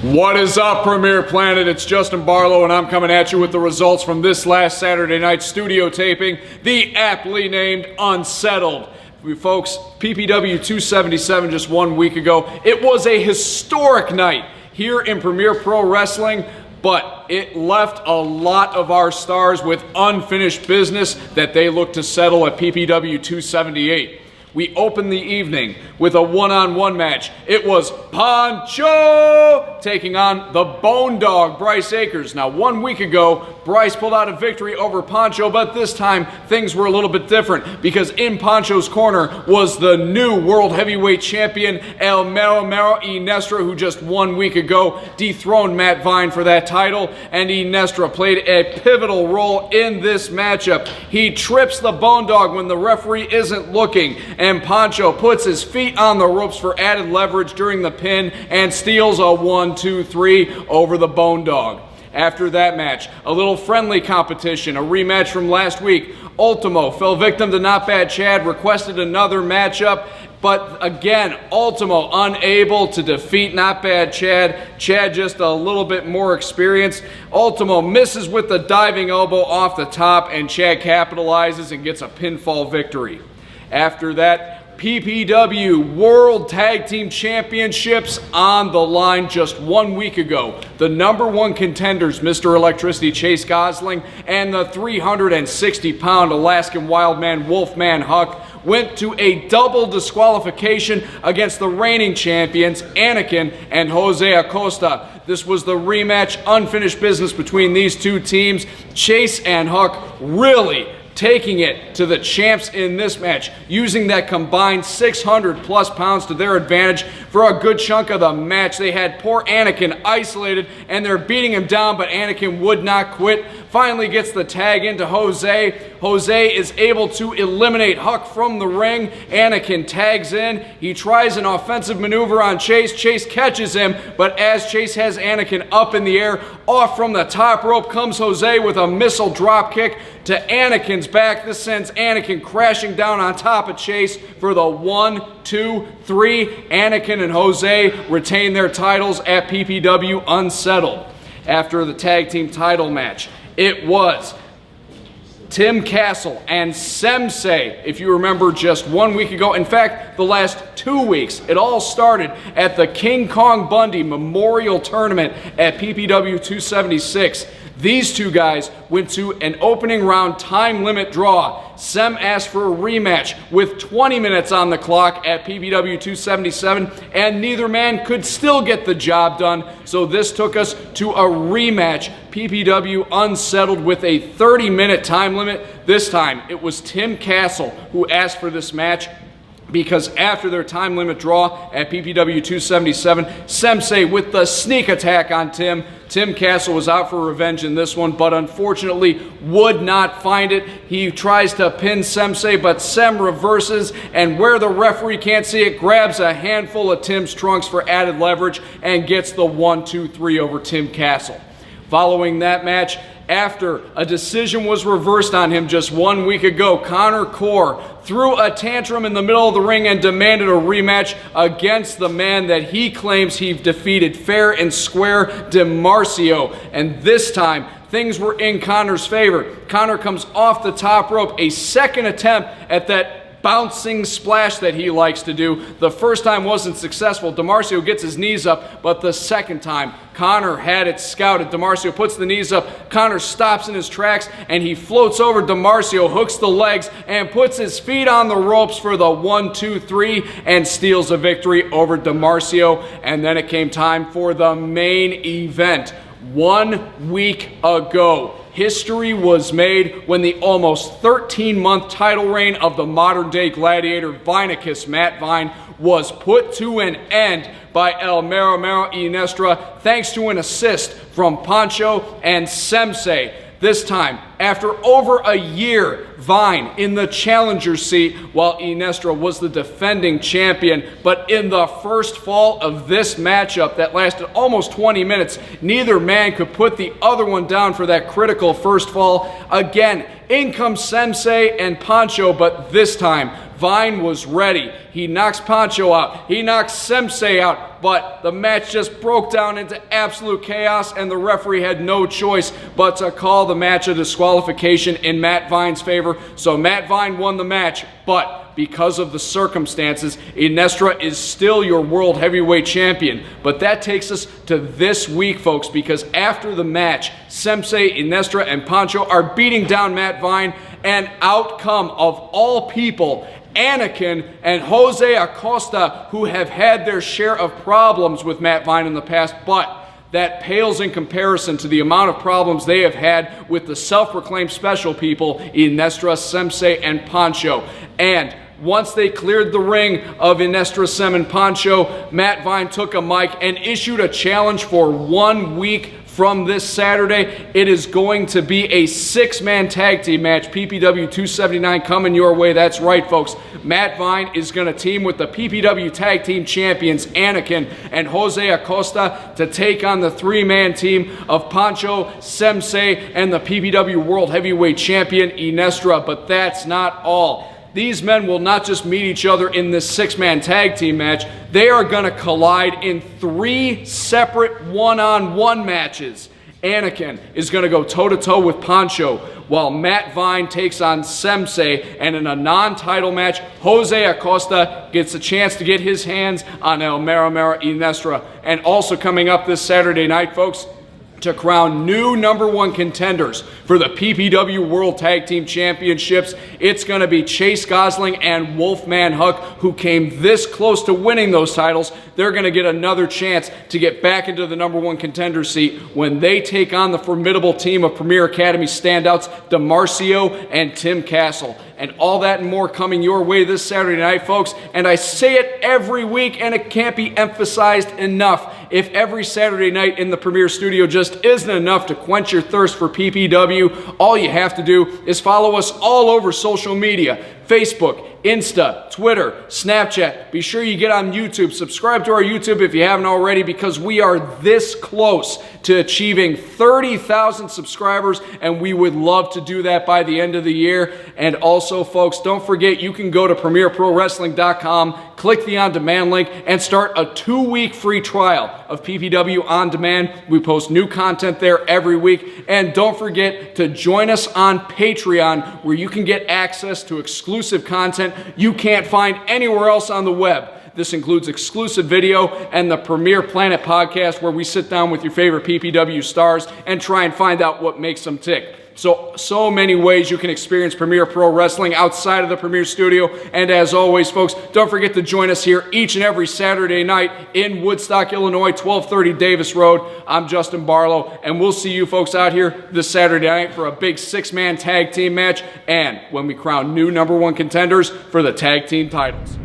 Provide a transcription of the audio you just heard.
What is up, Premier Planet? It's Justin Barlow, and I'm coming at you with the results from this last Saturday night studio taping, the aptly named Unsettled. Folks, PPW277 just 1 week ago. It was a historic night here in Premier Pro Wrestling, but it left a lot of our stars with unfinished business that they look to settle at PPW278. We opened the evening with a one-on-one match. It was Pancho taking on the Bone Dog, Bryce Akers. Now, 1 week ago, Bryce pulled out a victory over Pancho, but this time things were a little bit different because in Pancho's corner was the new World Heavyweight Champion, El Mero Mero Iniestra, who just 1 week ago dethroned Matt Vine for that title, and Iniestra played a pivotal role in this matchup. He trips the Bone Dog when the referee isn't looking, and Pancho puts his feet on the ropes for added leverage during the pin and steals a 1-2-3 over the Bone Dog. After that match, a little friendly competition, a rematch from last week. Ultimo fell victim to Not Bad Chad, requested another matchup, but again, Ultimo unable to defeat Not Bad Chad. Chad just a little bit more experienced. Ultimo misses with the diving elbow off the top, and Chad capitalizes and gets a pinfall victory. After that, PPW World Tag Team Championships on the line just 1 week ago. The #1 contenders, Mr. Electricity Chase Gosling and the 360-pound Alaskan Wildman Wolfman Huck, went to a double disqualification against the reigning champions, Anakin and Jose Acosta. This was the rematch, unfinished business between these two teams. Chase and Huck really taking it to the champs in this match, using that combined 600+ pounds to their advantage for a good chunk of the match. They had poor Anakin isolated, and they're beating him down, but Anakin would not quit. Finally gets the tag into Jose. Jose is able to eliminate Huck from the ring. Anakin tags in. He tries an offensive maneuver on Chase. Chase catches him, but as Chase has Anakin up in the air, off from the top rope comes Jose with a missile drop kick to Anakin's back. This sends Anakin crashing down on top of Chase for the 1-2-3. Anakin and Jose retain their titles at PPW Unsettled. After the tag team title match, it was Tim Castle and Semsei, if you remember, just 1 week ago. In fact, the last 2 weeks, it all started at the King Kong Bundy Memorial Tournament at PPW 276. These two guys went to an opening round time limit draw. Sem asked for a rematch with 20 minutes on the clock at PPW 277, and neither man could still get the job done, so this took us to a rematch. PPW Unsettled with a 30-minute time limit. This time, it was Tim Castle who asked for this match, because after their time limit draw at PPW 277, Semsei with the sneak attack on Tim. Tim Castle was out for revenge in this one, but unfortunately would not find it. He tries to pin Semsei, but Sem reverses, and where the referee can't see it, grabs a handful of Tim's trunks for added leverage and gets the 1-2-3 over Tim Castle. Following that match, after a decision was reversed on him just 1 week ago, Connor Core threw a tantrum in the middle of the ring and demanded a rematch against the man that he claims he defeated fair and square, DeMarcio. And this time, things were in Connor's favor. Connor comes off the top rope, a second attempt at that bouncing splash that he likes to do. The first time wasn't successful. DeMarcio gets his knees up, but the second time, Connor had it scouted. DeMarcio puts the knees up. Connor stops in his tracks, and he floats over DeMarcio, hooks the legs, and puts his feet on the ropes for the 1-2-3 and steals a victory over DeMarcio. And then it came time for the main event. 1 week ago, history was made when the almost 13-month title reign of the Modern Day Gladiator, Vineacus Matt Vine, was put to an end by El Mero Mero Iniestra thanks to an assist from Pancho and Semsei. This time, after over a year, Vine in the challenger seat while Iniestra was the defending champion. But in the first fall of this matchup that lasted almost 20 minutes, neither man could put the other one down for that critical first fall. Again, in comes Semsei and Pancho, but this time Vine was ready. He knocks Pancho out. He knocks Semsei out. But the match just broke down into absolute chaos, and the referee had no choice but to call the match a disqualification in Matt Vine's favor. So Matt Vine won the match, but because of the circumstances, Iniestra is still your World Heavyweight Champion. But that takes us to this week, folks, because after the match, Semsei, Iniestra, and Pancho are beating down Matt Vine, and out come, of all people, Anakin and Jose Acosta, who have had their share of problems with Matt Vine in the past, but that pales in comparison to the amount of problems they have had with the self-proclaimed special people, Iniestra, Semsei, and Pancho. And once they cleared the ring of Iniestra, Sem, and Pancho, Matt Vine took a mic and issued a challenge for 1 week from this Saturday. It is going to be a 6-man tag team match, PPW 279 coming your way. That's right, folks. Matt Vine is going to team with the PPW Tag Team Champions, Anakin and Jose Acosta, to take on the 3-man team of Pancho, Semsei, and the PPW World Heavyweight Champion, Iniestra. But that's not all. These men will not just meet each other in this 6-man tag team match. They are going to collide in 3 separate one-on-one matches. Anakin is going to go toe-to-toe with Pancho, while Matt Vine takes on Semsei, and in a non-title match, Jose Acosta gets a chance to get his hands on El Mera Mera Iniestra. And also coming up this Saturday night, folks, to crown new #1 contenders for the PPW World Tag Team Championships, it's going to be Chase Gosling and Wolfman Huck, who came this close to winning those titles. They're going to get another chance to get back into the #1 contender seat when they take on the formidable team of Premier Academy standouts, DeMarcio and Tim Castle. And all that and more coming your way this Saturday night, folks. And I say it every week, and it can't be emphasized enough. If every Saturday night in the Premier Studio just isn't enough to quench your thirst for PPW, all you have to do is follow us all over social media. Facebook, Insta, Twitter, Snapchat. Be sure you get on YouTube. Subscribe to our YouTube if you haven't already, because we are this close to achieving 30,000 subscribers, and we would love to do that by the end of the year. And also, folks, don't forget you can go to PremierProWrestling.com, click the on-demand link, and start a 2-week free trial of PPW On Demand. We post new content there every week. And don't forget to join us on Patreon, where you can get access to exclusive content you can't find anywhere else on the web. This includes exclusive video and the Premier Planet podcast, where we sit down with your favorite PPW stars and try and find out what makes them tick. So many ways you can experience Premier Pro Wrestling outside of the Premier Studio. And as always, folks, don't forget to join us here each and every Saturday night in Woodstock, Illinois, 1230 Davis Road. I'm Justin Barlow, and we'll see you folks out here this Saturday night for a big 6-man tag team match, and when we crown new #1 contenders for the tag team titles.